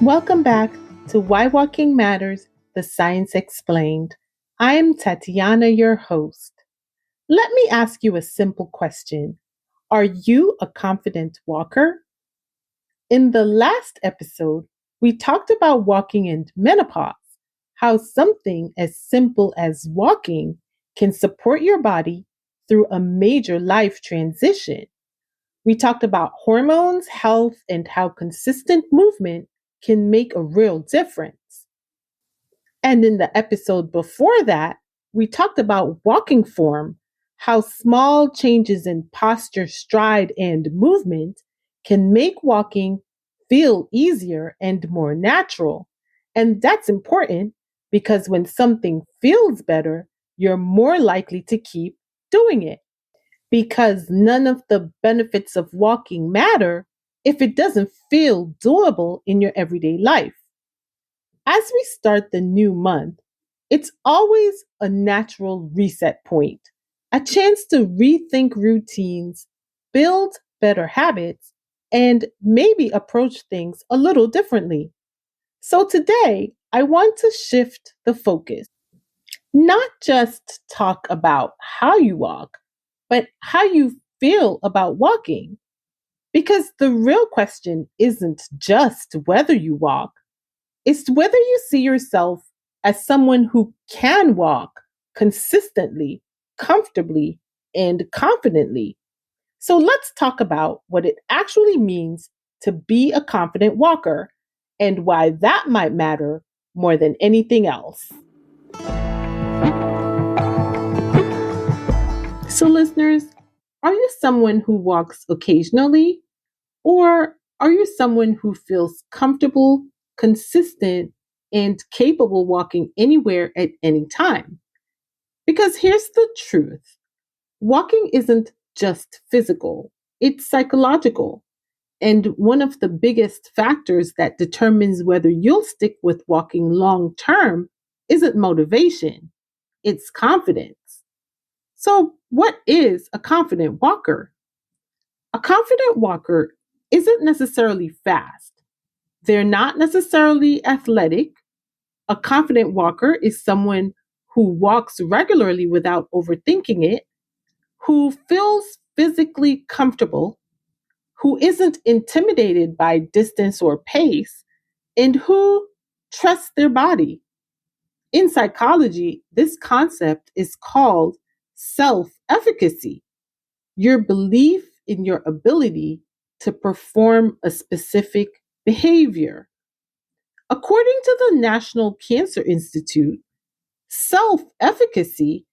Welcome back to Why Walking Matters, the Science Explained. I'm Tatiana, your host. Let me ask you a simple question. Are you a confident walker? In the last episode, we talked about walking in menopause, how something as simple as walking can support your body through a major life transition. We talked about hormones, health, and how consistent movement can make a real difference. And in the episode before that, we talked about walking form, how small changes in posture, stride, and movement can make walking feel easier and more natural. And that's important because when something feels better, you're more likely to keep doing it because none of the benefits of walking matter if it doesn't feel doable in your everyday life. As we start the new month, it's always a natural reset point, a chance to rethink routines, build better habits, and maybe approach things a little differently. So today, I want to shift the focus, not just talk about how you walk, but how you feel about walking. Because the real question isn't just whether you walk, it's whether you see yourself as someone who can walk consistently, comfortably, and confidently. So let's talk about what it actually means to be a confident walker and why that might matter more than anything else. So, listeners, are you someone who walks occasionally, or are you someone who feels comfortable, consistent, and capable walking anywhere at any time? Because here's the truth: walking isn't just physical, it's psychological. And one of the biggest factors that determines whether you'll stick with walking long term isn't motivation, it's confidence. So, what is a confident walker? A confident walker isn't necessarily fast. They're not necessarily athletic. A confident walker is someone who walks regularly without overthinking it, who feels physically comfortable, who isn't intimidated by distance or pace, and who trusts their body. In psychology, this concept is called self efficacy, your belief in your ability to perform a specific behavior. According to the National Cancer Institute, self efficacy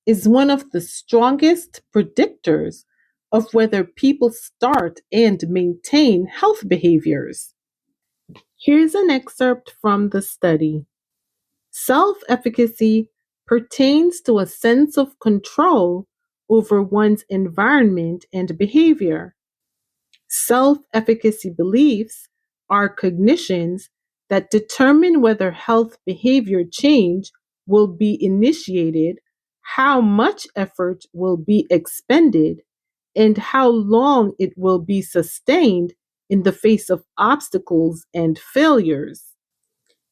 is one of the strongest predictors of whether people start and maintain health behaviors. Here's an excerpt from the study. Self efficacy pertains to a sense of control over one's environment and behavior. Self efficacy beliefs are cognitions that determine whether health behavior change will be initiated, how much effort will be expended, and how long it will be sustained in the face of obstacles and failures.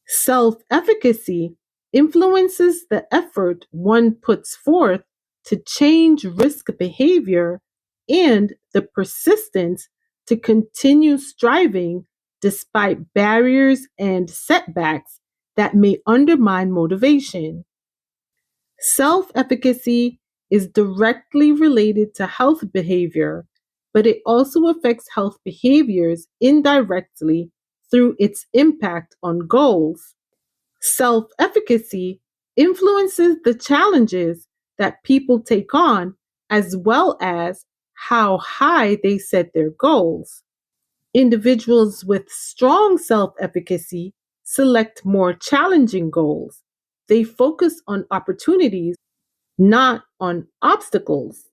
Self efficacy influences the effort one puts forth to change risk behavior and the persistence to continue striving despite barriers and setbacks that may undermine motivation. Self efficacy is directly related to health behavior, but it also affects health behaviors indirectly through its impact on goals. Self efficacy influences the challenges that people take on, as well as how high they set their goals. Individuals with strong self efficacy select more challenging goals. They focus on opportunities, not on obstacles.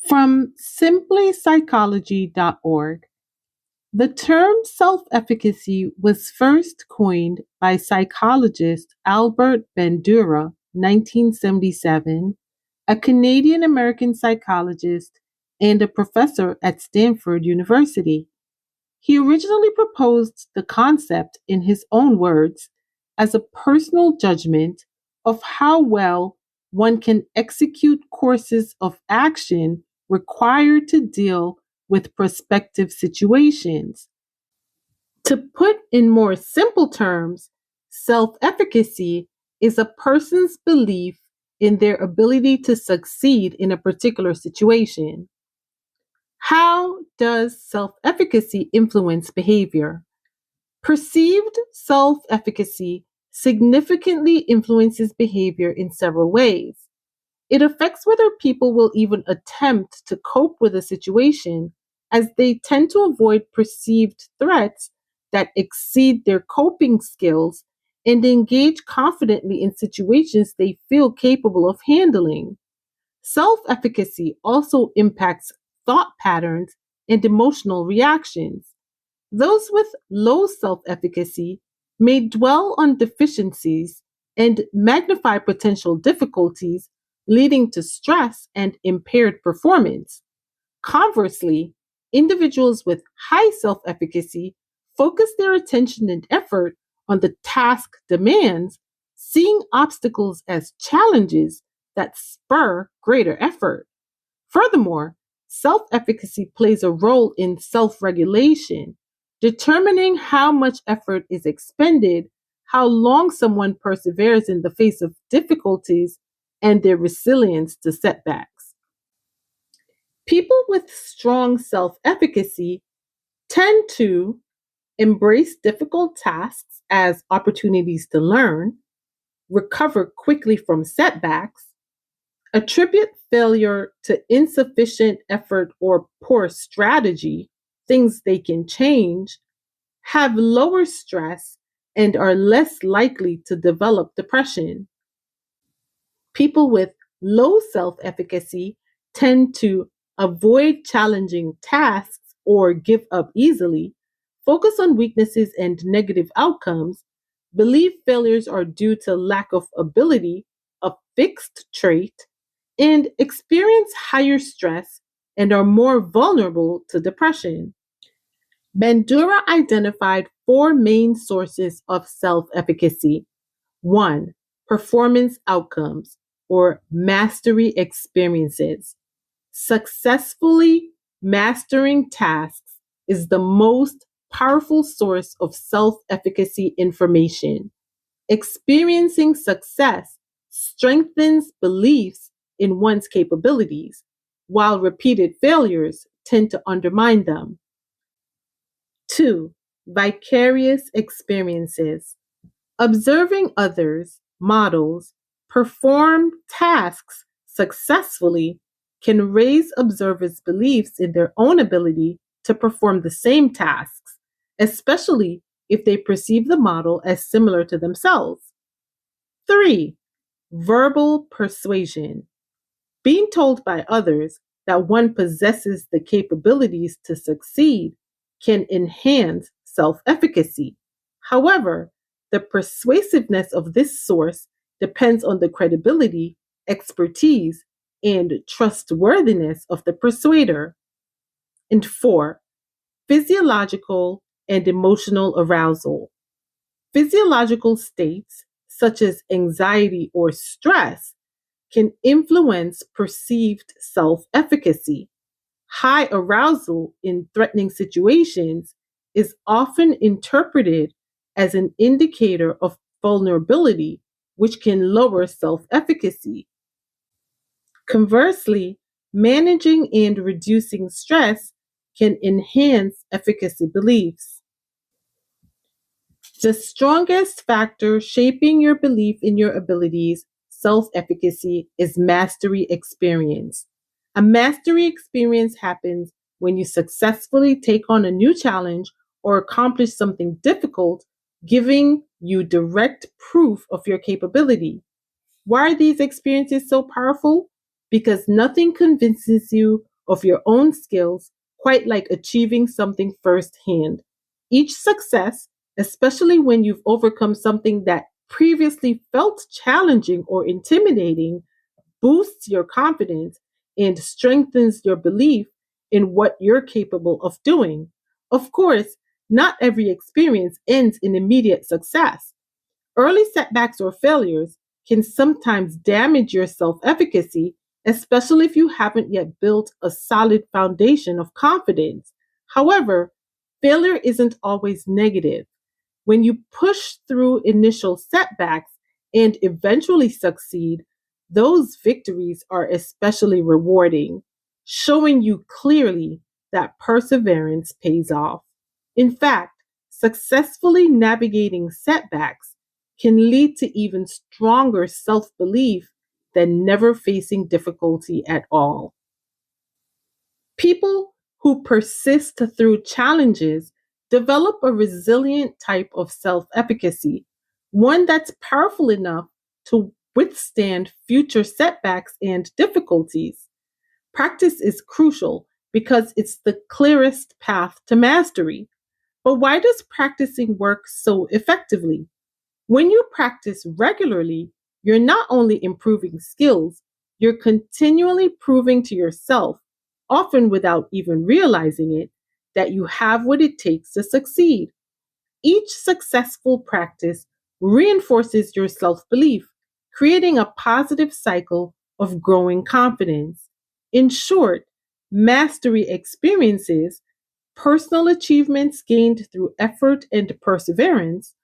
From simplypsychology.org, the term self efficacy was first coined by psychologist Albert Bandura, 1977, a Canadian American psychologist and a professor at Stanford University. He originally proposed the concept, in his own words, as a personal judgment of how well one can execute courses of action required to deal with prospective situations. To put in more simple terms, self efficacy is a person's belief in their ability to succeed in a particular situation. How does self efficacy influence behavior? Perceived self efficacy significantly influences behavior in several ways. It affects whether people will even attempt to cope with a situation, as they tend to avoid perceived threats that exceed their coping skills and engage confidently in situations they feel capable of handling. Self efficacy also impacts thought patterns and emotional reactions. Those with low self efficacy may dwell on deficiencies and magnify potential difficulties, leading to stress and impaired performance. Conversely, individuals with high self efficacy focus their attention and effort on the task demands, seeing obstacles as challenges that spur greater effort. Furthermore, self efficacy plays a role in self regulation, determining how much effort is expended, how long someone perseveres in the face of difficulties, and their resilience to setbacks. People with strong self efficacy tend to embrace difficult tasks as opportunities to learn, recover quickly from setbacks, attribute failure to insufficient effort or poor strategy, things they can change, have lower stress, and are less likely to develop depression. People with low self efficacy tend to avoid challenging tasks or give up easily, focus on weaknesses and negative outcomes, believe failures are due to lack of ability, a fixed trait, and experience higher stress and are more vulnerable to depression. Bandura identified four main sources of self efficacy. One, performance outcomes or mastery experiences. Successfully mastering tasks is the most powerful source of self efficacy information. Experiencing success strengthens beliefs in one's capabilities, while repeated failures tend to undermine them. Two, vicarious experiences. Observing others, models, perform tasks successfully can raise observers' beliefs in their own ability to perform the same tasks, especially if they perceive the model as similar to themselves. Three, verbal persuasion. Being told by others that one possesses the capabilities to succeed can enhance self efficacy. However, the persuasiveness of this source depends on the credibility, expertise, and trustworthiness of the persuader. And four, physiological and emotional arousal. Physiological states, such as anxiety or stress, can influence perceived self efficacy. High arousal in threatening situations is often interpreted as an indicator of vulnerability, which can lower self efficacy. Conversely, managing and reducing stress can enhance efficacy beliefs. The strongest factor shaping your belief in your abilities, self efficacy, is mastery experience. A mastery experience happens when you successfully take on a new challenge or accomplish something difficult, giving you direct proof of your capability. Why are these experiences so powerful? Because nothing convinces you of your own skills quite like achieving something firsthand. Each success, especially when you've overcome something that previously felt challenging or intimidating, boosts your confidence and strengthens your belief in what you're capable of doing. Of course, not every experience ends in immediate success. Early setbacks or failures can sometimes damage your self efficacy, especially if you haven't yet built a solid foundation of confidence. However, failure isn't always negative. When you push through initial setbacks and eventually succeed, those victories are especially rewarding, showing you clearly that perseverance pays off. In fact, successfully navigating setbacks can lead to even stronger self belief than never facing difficulty at all. People who persist through challenges develop a resilient type of self efficacy, one that's powerful enough to withstand future setbacks and difficulties. Practice is crucial because it's the clearest path to mastery. But why does practicing work so effectively? When you practice regularly, you're not only improving skills, you're continually proving to yourself, often without even realizing it, that you have what it takes to succeed. Each successful practice reinforces your self belief, creating a positive cycle of growing confidence. In short, mastery experiences, personal achievements gained through effort and perseverance,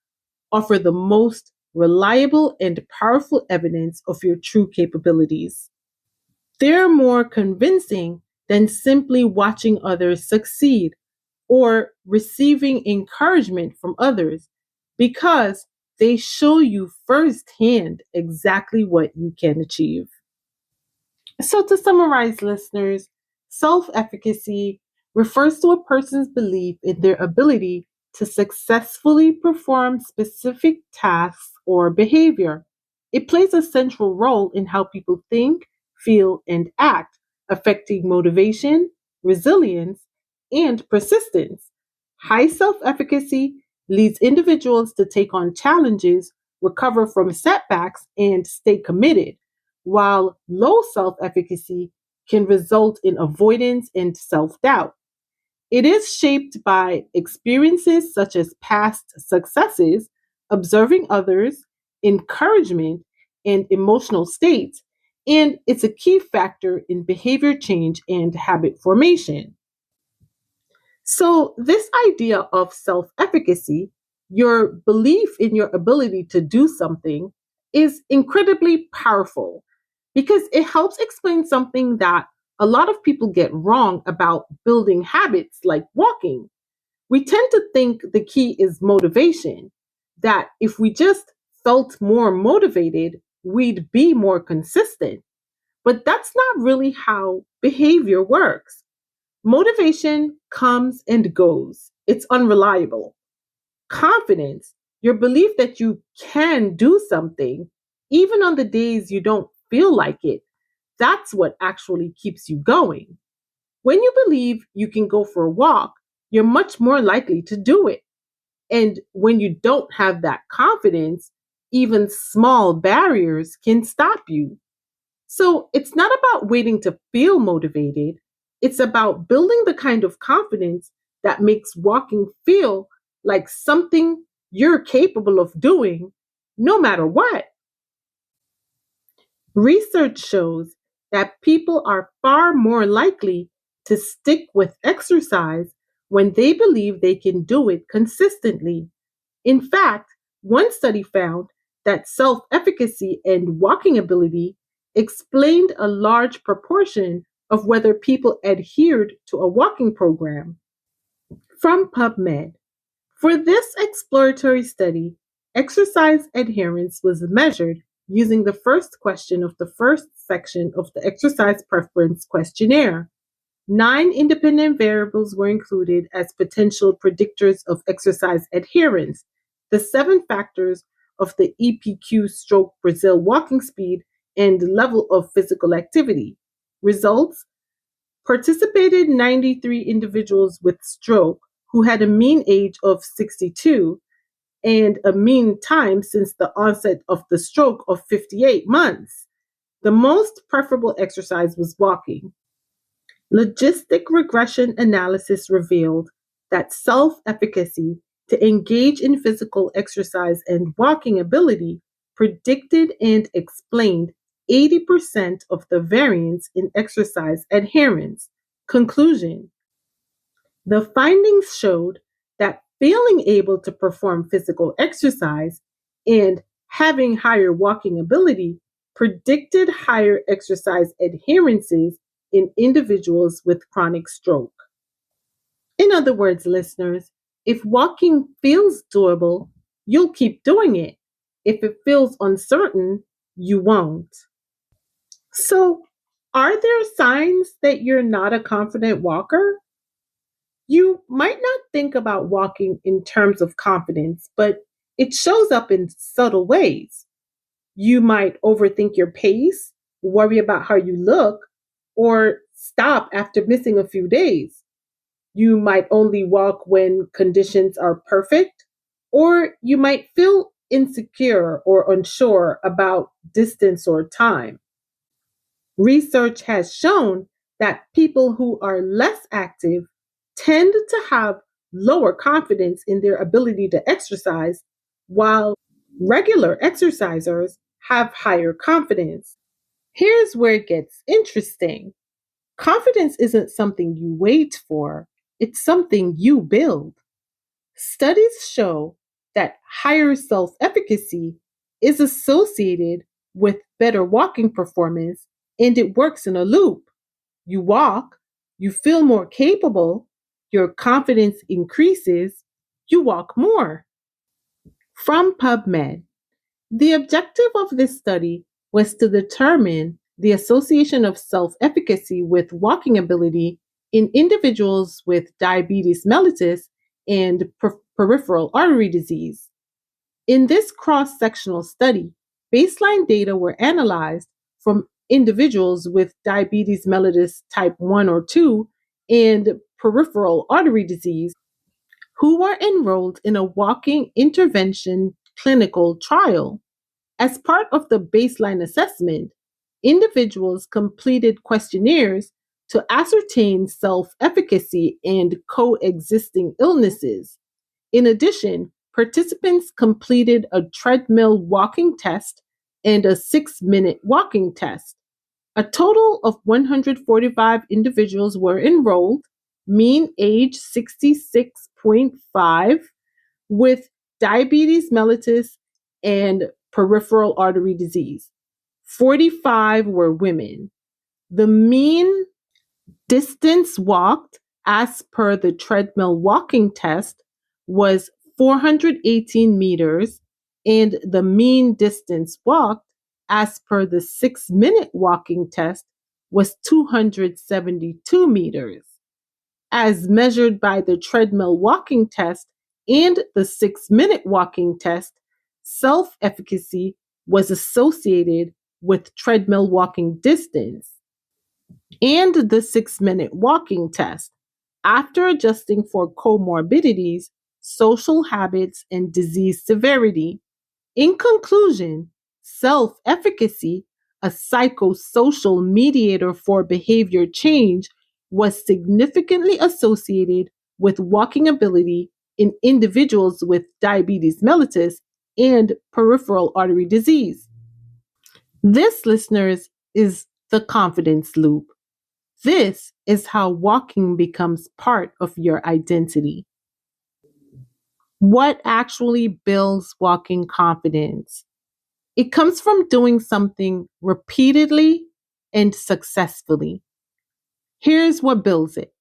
offer the most reliable and powerful evidence of your true capabilities. They're more convincing than simply watching others succeed or receiving encouragement from others because they show you firsthand exactly what you can achieve. So, to summarize, listeners, self efficacy refers to a person's belief in their ability to successfully perform specific tasks or behavior. It plays a central role in how people think, feel, and act, affecting motivation, resilience, and persistence. High self efficacy leads individuals to take on challenges, recover from setbacks, and stay committed, while low self efficacy can result in avoidance and self doubt. It is shaped by experiences such as past successes, observing others, encouragement, and emotional states, and it's a key factor in behavior change and habit formation. So, this idea of self efficacy, your belief in your ability to do something, is incredibly powerful because it helps explain something that a lot of people get wrong about building habits like walking. We tend to think the key is motivation, that if we just felt more motivated, we'd be more consistent. But that's not really how behavior works. Motivation comes and goes, it's unreliable. Confidence, your belief that you can do something, even on the days you don't feel like it, that's what actually keeps you going. When you believe you can go for a walk, you're much more likely to do it. And when you don't have that confidence, even small barriers can stop you. So it's not about waiting to feel motivated. It's about building the kind of confidence that makes walking feel like something you're capable of doing no matter what. Research shows that people are far more likely to stick with exercise when they believe they can do it consistently. In fact, one study found that self efficacy and walking ability explained a large proportion of whether people adhered to a walking program. From PubMed, for this exploratory study, exercise adherence was measured using the first question of the first section of the exercise preference questionnaire. Nine independent variables were included as potential predictors of exercise adherence. The seven factors of the EPQ stroke Brazil walking speed and level of physical activity. Results: participated 93 individuals with stroke who had a mean age of 62 and a mean time since the onset of the stroke of 58 months. The most preferable exercise was walking. Logistic regression analysis revealed that self-efficacy to engage in physical exercise and walking ability predicted and explained 80% of the variance in exercise adherence. Conclusion: the findings showed that feeling able to perform physical exercise and having higher walking ability predicted higher exercise adherences in individuals with chronic stroke. In other words, listeners, if walking feels doable, you'll keep doing it. If it feels uncertain, you won't. So, are there signs that you're not a confident walker? You might not think about walking in terms of confidence, but it shows up in subtle ways. You might overthink your pace, worry about how you look, or stop after missing a few days. You might only walk when conditions are perfect, or you might feel insecure or unsure about distance or time. Research has shown that people who are less active tend to have lower confidence in their ability to exercise, while regular exercisers have higher confidence. Here's where it gets interesting. Confidence isn't something you wait for, it's something you build. Studies show that higher self efficacy is associated with better walking performance, and it works in a loop. You walk, you feel more capable, your confidence increases, you walk more. From PubMed, the objective of this study was to determine the association of self efficacy with walking ability in individuals with diabetes mellitus and peripheral artery disease. In this cross sectional study, baseline data were analyzed from individuals with diabetes mellitus type 1 or 2 and peripheral artery disease who were enrolled in a walking intervention clinical trial. As part of the baseline assessment, individuals completed questionnaires to ascertain self efficacy and coexisting illnesses. In addition, participants completed a treadmill walking test and a 6-minute walking test. A total of 145 individuals were enrolled, mean age 66.5, with diabetes mellitus and peripheral artery disease. 45 were women. The mean distance walked as per the treadmill walking test was 418 meters, and the mean distance walked as per the 6-minute walking test was 272 meters. As measured by the treadmill walking test and the 6-minute walking test, self efficacy was associated with treadmill walking distance and the 6-minute walking test after adjusting for comorbidities, social habits, and disease severity. In conclusion, self efficacy, a psychosocial mediator for behavior change, was significantly associated with walking ability in individuals with diabetes mellitus and peripheral artery disease. This, listeners, is the confidence loop. This is how walking becomes part of your identity. What actually builds walking confidence? It comes from doing something repeatedly and successfully. Here's what builds it.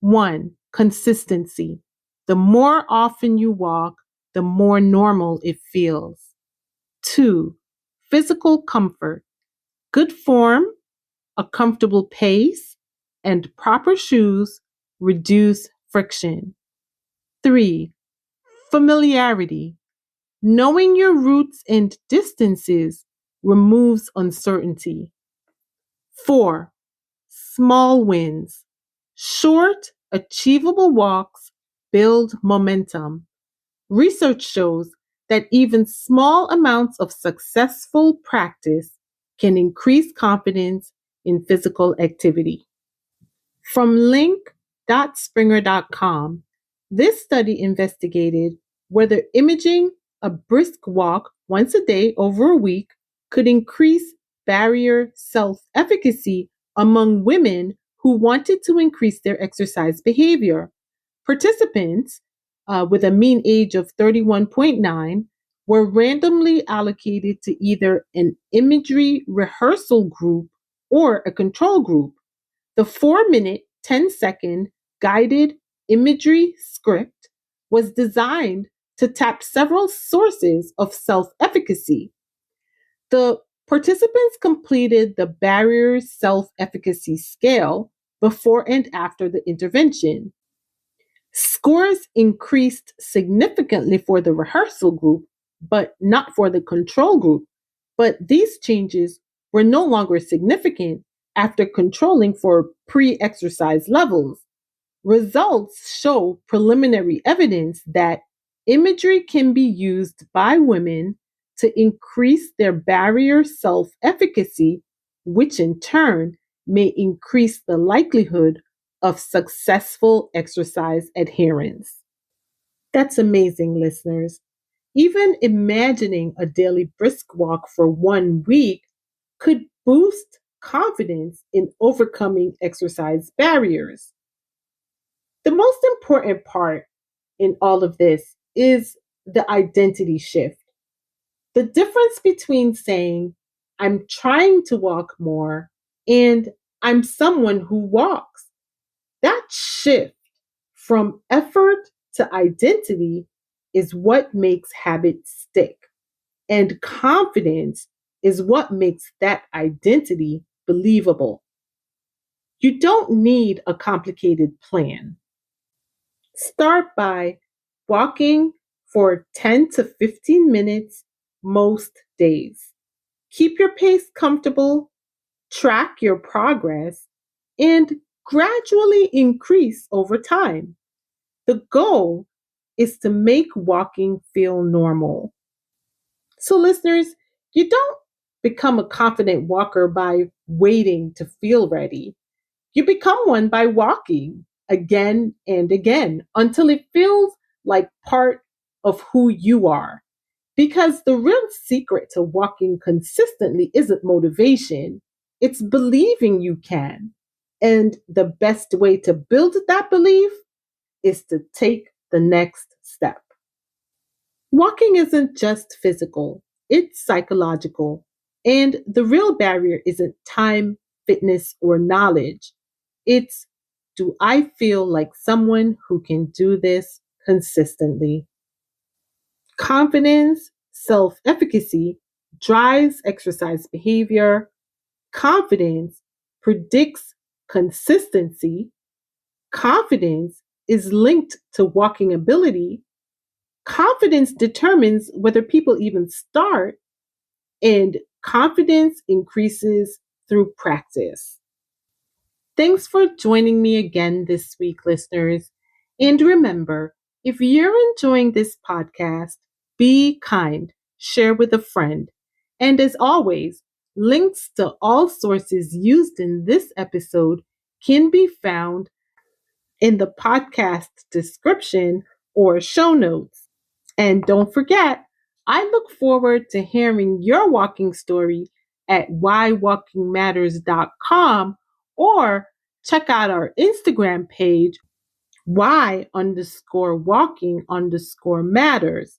1, consistency. The more often you walk, the more normal it feels. 2, physical comfort. Good form, a comfortable pace, and proper shoes reduce friction. 3, familiarity. Knowing your routes and distances removes uncertainty. 4, small wins. Short, achievable walks build momentum. Research shows that even small amounts of successful practice can increase confidence in physical activity. From link.springer.com, This study investigated whether imaging a brisk walk once a day over a week could increase barrier self efficacy among women who wanted to increase their exercise behavior. Participants with a mean age of 31.9 were randomly allocated to either an imagery rehearsal group or a control group. The 4-minute, 10-second guided imagery script was designed to tap several sources of self efficacy. The participants completed the barrier self efficacy scale before and after the intervention. Scores increased significantly for the rehearsal group, but not for the control group. But these changes were no longer significant after controlling for pre exercise levels. Results show preliminary evidence that imagery can be used by women to increase their barrier self efficacy, which in turn may increase the likelihood of successful exercise adherence. That's amazing, listeners. Even imagining a daily brisk walk for 1 week could boost confidence in overcoming exercise barriers. The most important part in all of this is the identity shift. The difference between saying, I'm trying to walk more, and I'm someone who walks. That shift from effort to identity is what makes habits stick. And confidence is what makes that identity believable. You don't need a complicated plan. Start by walking for 10 to 15 minutes most days. Keep your pace comfortable, track your progress, and gradually increase over time. The goal is to make walking feel normal. So, listeners, you don't become a confident walker by waiting to feel ready. You become one by walking again and again until it feels like part of who you are. Because the real secret to walking consistently isn't motivation, it's believing you can. And the best way to build that belief is to take the next step. Walking isn't just physical, it's psychological. And the real barrier isn't time, fitness, or knowledge. It's, do I feel like someone who can do this consistently? Confidence, self efficacy drives exercise behavior. Confidence predicts consistency. Confidence is linked to walking ability. Confidence determines whether people even start, and confidence increases through practice. Thanks for joining me again this week, listeners. And remember, if you're enjoying this podcast, be kind, share with a friend. And as always, links to all sources used in this episode can be found in the podcast description or show notes. And don't forget, I look forward to hearing your walking story at whywalkingmatters.com or check out our Instagram page, y_walking_matters.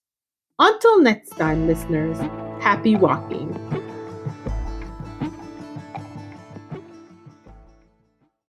Until next time, listeners, happy walking.